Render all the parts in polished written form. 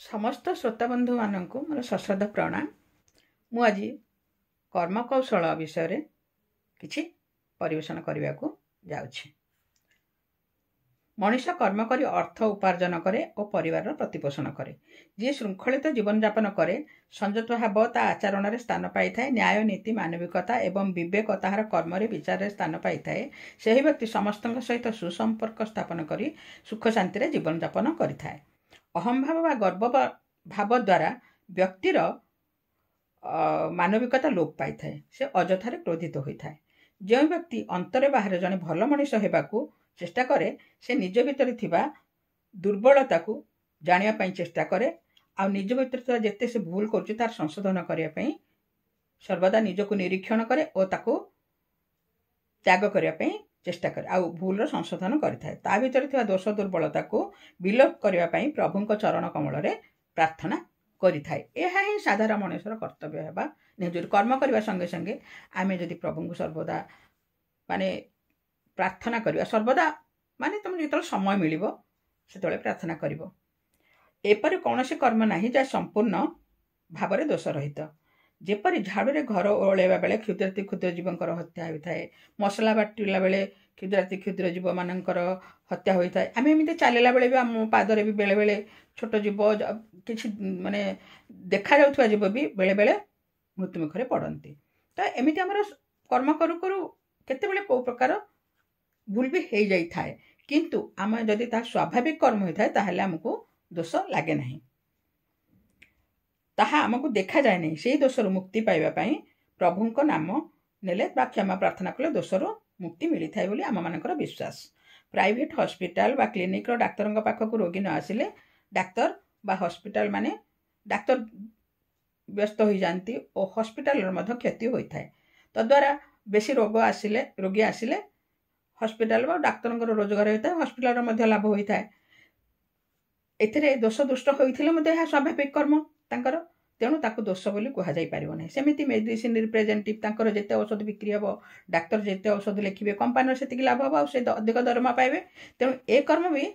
समस्त श्रोताबंधु मानक मोर सश्रद्धा प्रणाम। मु आज कर्मकौशल विषय किछि परिवेशन करने को जाउछि। मनीष कर्म करी अर्थ उपार्जन करे और परिवार प्रतिपोषण करे। जी श्रृंखलित जीवन यापन करे संयत भाव ता आचरण में स्थान पाई थाए। न्याय नीति मानविकता एवं विवेक ताहार कर्म विचार में स्थान पाई थाए। सही व्यक्ति समस्त सहित सुसंपर्क स्थापन करी सुख शांति जीवन यापन करिथाए। अहम भाव व गर्व भाव द्वारा व्यक्तिर मानविकता लोप पाई थाए। से अजथारे क्रोधित होता है। जो व्यक्ति अंतरे बाहर जने भल मनीष होबाकू चेष्टा करे से निज भितर थिबा दुर्बलता को जानिया पई चेष्टा करे आ निज भितर जेते से भूल करूछि तार संशोधन करिया पई सर्वदा निजको निरीक्षण करे और ताको त्याग करिया पई चेष्टा करे आ भूल रो संशोधन करिथाए। ता भितर थिबा दोष दुर्बलता को विलोप करिया पई प्रभुंक चरण कमल रे प्रार्थना करिथाए। एहा ही साधारण मनुष्यर कर्तव्य हेबा निज कर्म करबा संगे संगे आमे जदि प्रभुंक सर्वदा माने प्रार्थना करिया सर्वदा माने तुम जितल समय मिलिबो सेतले प्रार्थना करिवो। एपरि कौनसी कर्म नाही जा संपूर्ण भावरे दोष रहित। जेपरि झाड़ू घर ओळेबा बेले क्षुद्राति क्षुद्र जीवंकर हत्या होइथाए। मसला बाटिला बेले क्षुद्राति क्षुद्र जीव मानकर हत्या होइथाए। आमे एमिते चलिला बेले भी आम पादरे भी बेले बेले छोट जीव किछि माने देखा जाउथवा जीव भी बेले बेले मृत्युमुखरे पड़ती। तो एमिते हमर कर्म करू करू केते बेले को प्रकार भूल भी हो जाई थाए। किंतु आम जदि ता स्वाभाविक कर्म होता है ताहले हमको दोष लागे नहीं। ताहा हमको देखा जाए नहीं। से दोषर मुक्ति पाइबा पई प्रभुंक नाम नेले बा क्षमा प्रार्थना कले दोषर मुक्ति मिली थाए बोली आम मानकर विश्वास। प्राइवेट हॉस्पिटल बा क्लिनिक रो डाक्तरंक पाखक रोगी न आसिले डाक्तर बा हॉस्पिटल माने डाक्तर व्यस्त हो जाती और हॉस्पिटल मध्य क्षति होता है। तद्वारा बेसी रोगी आसिले हॉस्पिटल बा डाक्तर रोजगार होता है। हॉस्पिटल मध्य लाभ होता है। एथिरे दोष दुष्ट होइथिले मध्य यह स्वाभाविक कर्म तांकर तेणु ताकू दोष बोली कह जाई परिबो नै। सेमिति मेडिसिन रिप्रेजेंटेटिव तांकर जेते औषध बिक्री हबो डाक्तर जेते औषध लिखिबे कंपनी सेतिक लाभ हबो आ से अधिक दरमा पाइबे। तेणु ए कर्म भी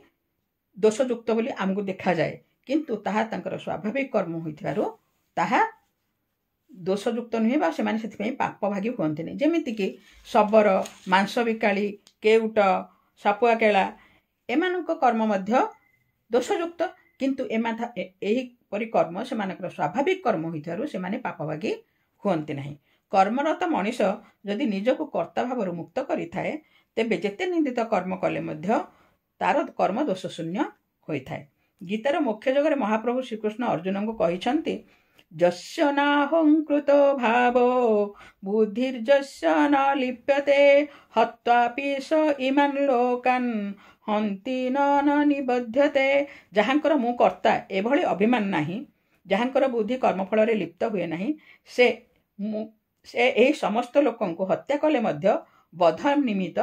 दोषयुक्त बोली आमको देखा जाए। किंतु ताहा तांकर स्वाभाविक कर्म होइथिबारो ताहा दोषयुक्त नुहे बा से माने पाप भागी हुअन्ति नहीं। जेमिति कि शबर मांस बिकाली केउट सापुआ केला एमानक कर्म मध्य दोषयुक्त। किंतु एही परि कर्म से मानकर स्वाभाविक कर्म होइथारु से माने पाप भागी हुअन्ति नहीं। कर्मरत मनीष जदि निजको कर्ता भाव मुक्त करिथाए तेबे जेते निंदित कर्म कले मध्य तार कर्म दोष शून्य होइथाए। गीतार मुख्य जगह महाप्रभु श्रीकृष्ण अर्जुन को कहिसंति जस्य नाहंकृतो भावो बुद्धिर्जस्य न लिप्यते हत्वापि स इमान् लोकान् हन्ति न निबध्यते। जहाँकर मु कर्ता एभली अभिमान नाही जहाँकर बुद्धि कर्मफल रे लिप्त हुए नाही से एही समस्त लोकन को हत्या कले मध्य बध निमित्त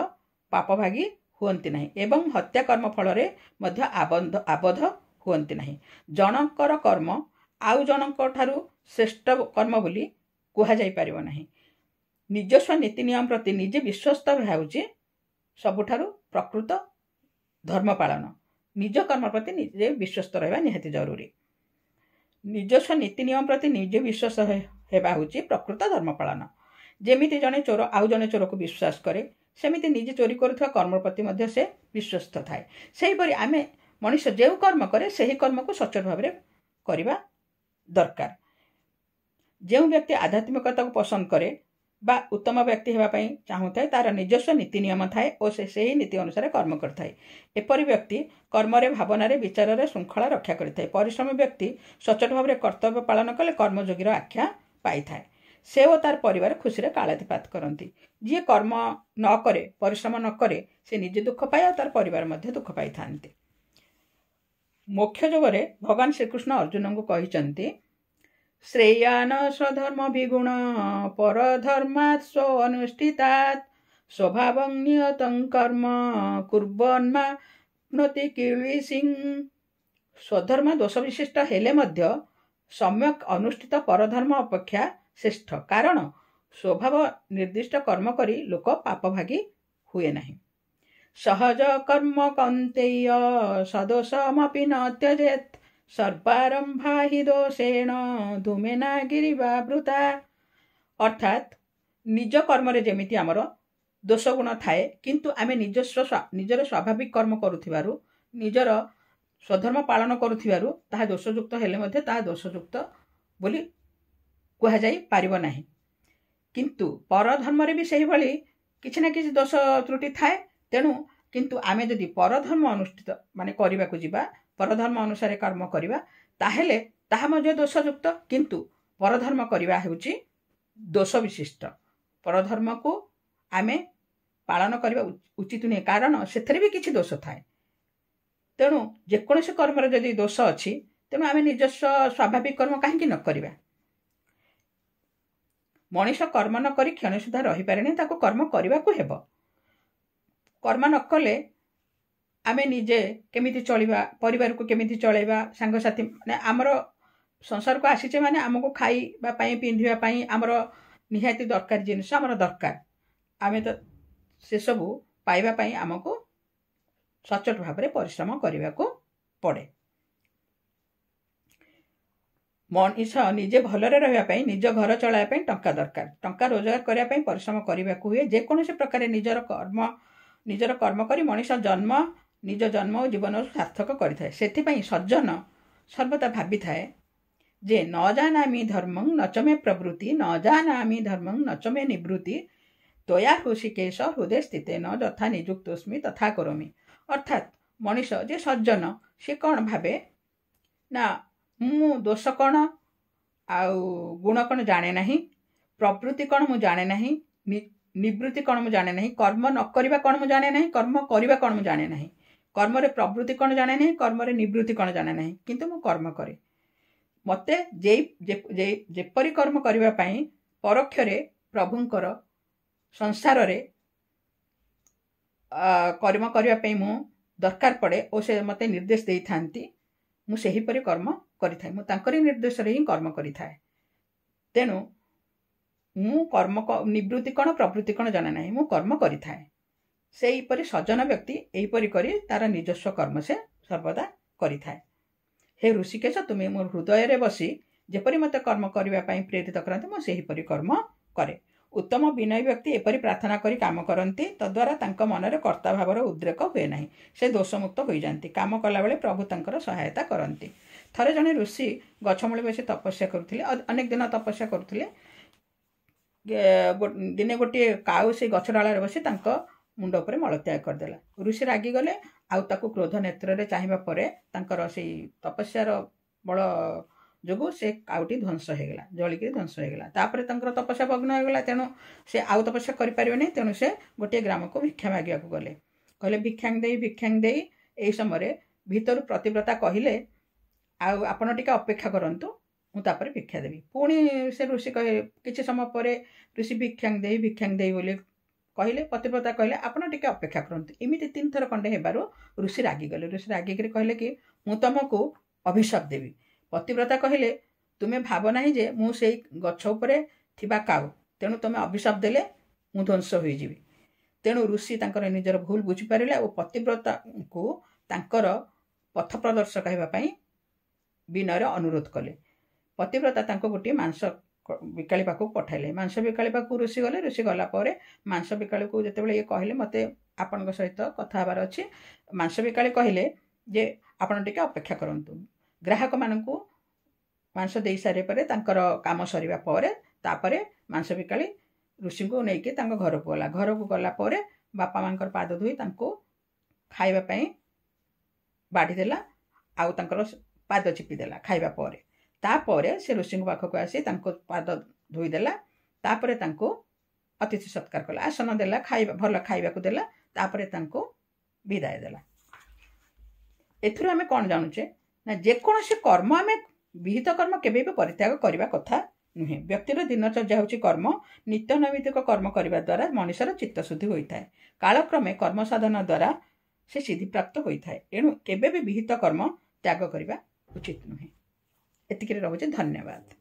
पापभागी हुअन्ति नाही एवं हत्या कर्मफल रे मध्य आबद्ध हुअन्ति नाही। जनकर कर्म आउ जनक ठारू श्रेष्ठ कर्म बोली कह जाई परिबो नाही। निजस्व नीति नियम प्रति निजे विश्वस्त होउछि सबुठारू प्रकृत धर्म पालन। निज कर्म प्रति निजे विश्वस्त रहबा निहाती जरूरी। निजस्व नीति नियम प्रति निजे विश्वास हेबा होउछि प्रकृत धर्म पालन। जेमिति जने चोर आउ जने चोर को विश्वास करे सेमिति निजे चोरी करुवा कर्म प्रति मध्य से विश्वस्त थाए। सेही परि आमे मनुष्य जे कर्म करे सेही कर्म को सचोट भाव में करबा दरकार। जो व्यक्ति आध्यात्मिकता को पसंद करे बा उत्तम व्यक्ति होगापी चाहूए तार निजस्व नीति नियम थाए और से नीति अनुसार कर्म करए। एपरी व्यक्ति कर्म भावना विचार में श्रृंखला रक्षा करए। परिश्रमी व्यक्ति सचोट भाव में कर्तव्य पालन कले कर्मयोगीर आख्या पाई थाए। से और तार परिवार खुशी रे कालातिपात करती। जी कर्म न करे परिश्रम न करे से निजे दुख पाए और तार परिवार मध्य दुख पाई थांती। मोक्ष जोगरे भगवान श्रीकृष्ण अर्जुन को कहिचंती श्रेयान स्वधर्म विगुण परधर्मात् स्व अनुष्ठितात् स्वभावं नियतं कर्म कुर्वन्माप्नोति किल्बिषीं। स्वधर्म दोष विशिष्ट हेले मध्य सम्यक अनुष्ठित परधर्म अपेक्षा श्रेष्ठ। कारण स्वभाव निर्दिष्ट कर्म करी लोक पापभागी हुए नहीं। सहज कर्म कौन्तेय सदोषमपि न त्यजेत् सर्वारंभा हि दोषेण धूमेना गिरिवावृता। अर्थात निज कर्म जेमिति आमर दोष गुण थाए किंतु आमे निजर स्वाभाविक कर्म करुथिबारु निजर स्वधर्म पालन करुथिबारु ताहा दोषयुक्त हेले मध्ये ताहा दोषयुक्त बोली कुहा जाई पारिबो नाही। किंतु परधर्म रे भी सही भली किछि ना किछि दोष त्रुटि थाए। तेणु किंतु आमे जदि परधर्म अनुष्ठित माने करिबा को जिबा परधर्म अनुसार कर्म करिबा ताहेले ताहा मध्ये दोषयुक्त। किंतु परधर्म करिबा हेउची दोष विशिष्ट। परधर्म को आमे पालन करिबा उचित नहीं कारण सेथरे भी किछि दोष थाए। तेणु जेकोसी कर्म रे जदि दोष अछि तेणु आमे निजस्व स्वाभाविक कर्म काहेकि न करिबा। मनीष कर्म न करी क्षण सुधा रही पारेनी ताको कर्म करबा को हेबो। कर्म न कले आमे निजे केमिति चलिबा परिवार को केमिति चलेबा संग साथी माने हमरो संसार को आसीचे माने हमको खाइबा पई पिंधिबा पई हमरो निहाती दरकार जिनिस हमरो दरकार। आमे तो से सब पाइबा पई हमको सचोट भाव में परिश्रम करने को पड़े। मनीष निजे भलरे रहिबा निज घर चलाइबा टंका दरकार। टंका रोजगार करने परिश्रम करने को हुए। जेकोसी प्रकार निजर कर्म करी मनीष निज जन्म और जीवन सार्थक करिथाए। सेथिपई सज्जन सर्वदा भाबी थाए जे न जानामि धर्मं न च मे प्रवृत्ति न जानामि धर्मं न च मे निवृत्ति त्वया हृषिकेश हृदय स्थितेन यथा निजुक्तोस्मि तथा करोमि। अर्थात मनीष जे सज्जन से कौन भावे ना मु दोष कौन आउ गुण कौन जाने नहीं, प्रवृत्ति कौन मु जाने नहीं, निवृत्ति कौन मु जाने नहीं, कर्म न करिबा कौन मु जाने नहीं, कर्म करिबा कौन मु जाने नहीं, कर्म रे प्रवृत्ति कौन जाने नहीं, कर्म रे निवृत्ति कौन जाने नहीं, किंतु मु कर्म करे। मते जेपरि कर्म करिबा पई परोक्ष रे प्रभुंकर संसार रे कर्म करिबा पई मु दरकार पड़े और से मते निर्देश देई थांती। मु सेही परि कर्म करिथाय। मु तांकरी निर्देश रे ही कर्म करिथाय। तेनु मु कर्म निवृत्ति कौन प्रवृत्ति कौन जाने नहीं, मु कर्म करिथाय। सेही परि सज्जन व्यक्ति एही परि करी तार निजस्व कर्म से सर्वदा करिथाय। हे ऋषिकेश तुमे मोर हृदय रे बसी जेपरि मते कर्म करिबा पई प्रेरित करंती मु सेही परि कर्म करे। उत्तम विनय व्यक्ति एपरि प्रार्थना करी काम करती तद्वारा तांको मनरे कर्ता भावर उद्रेक हुए नहीं, से दोषमुक्त हो जाती। काम कला बेले प्रभु तांकर सहायता करती। थरे जने ऋषि गछमूले बसी तपस्या करुथिले, अनेक दिन तपस्या करुथिले। दिने गोटे काऊ से गछ डाल बसी तांको मुंड उपरे मलत्याग करदेला। ऋषि रागी गले आउ ताकू क्रोध नेत्र रे चाहिबा परे तांकर सेई तपस्यार बळ जोगु से काउटी ध्वंस होगला, जलिक ध्वंस होगला। तापर तांकर तपस्या भग्न होगला। तेणु से आउ तपस्या करि परिबे नै। तेणु से गोटे ग्राम को भिक्षा मागिया को गले। कहले भिक्षांग देई एई समय भीतर प्रतिव्रता कहिले आउ आपण टिके अपेक्षा करंतु मु तापर भिक्षा देबी। पुणी से ऋषि कहे किछि समय परे ऋषि भिक्षांग देई बोले कहले। प्रतिव्रता कहले आपण टिके अपेक्षा करंतु। इमिति 3 थर खंडे हेबारो ऋषि रागी गले। ऋषि रागी करी कहले कि मु तुमको अभिशाप देबी। पतिव्रता कहले तुमे भाव नाही जे मु सेई गछ उपरे थिबा काउ, तेणु तुमे अभिशाप देले मु ध्वंस होई जीवी। तेणु ऋषि तांकर निजर भूल बुझी पारिले और पतिव्रता को तांकर पथ प्रदर्शक हेबा पई विनय अनुरोध कले। पतिव्रता तांको गोटे मांस बिकाली पाखु पठाइले। मांस बिकाली पाखु ऋषि गले। ऋषि गला परे मांस बिकाली को जेतेबेले ये कहले मते आपनक सहित कथा हबार अछि, मांस बिकाली कहले जे आपण टिके अपेक्षा करंतु। ग्राहक मानकु मांस देई सारे परे तांकर काम सरीबा परे तापरे मांस बिकाली ऋषि को नेकी तांको घर को गला। घर को गला परे बापा मांकर पाद धोई तांको खाइबा पई बाडी देला आउ तांकर पाद चिपी देला खाइबा परे। तापरे से ऋषि पाखक आसी तांको पाद धोई देला। तापरे तांको अतिथि सत्कार कला, आसन देला, खाइबा भल खाइबा को देला। तापरे तांको विदाय देला। एथुर आमे कोन जानुचे ना जेकोसी कर्म आमे विहित कर्म केबे भी परित्याग करबा कथा नुहे। व्यक्तिर दिनचर्या होची कर्म। नित्य नैमित्तिक कर्म करबा द्वारा मनुष्यर चित्तशुद्धि होइथाय। कालक्रमे कर्म साधन द्वारा से सिद्धि प्राप्त होइथाय। एणु केबे भी विहित कर्म त्याग करबा उचित नुहे। एतिके रहुचे। धन्यवाद।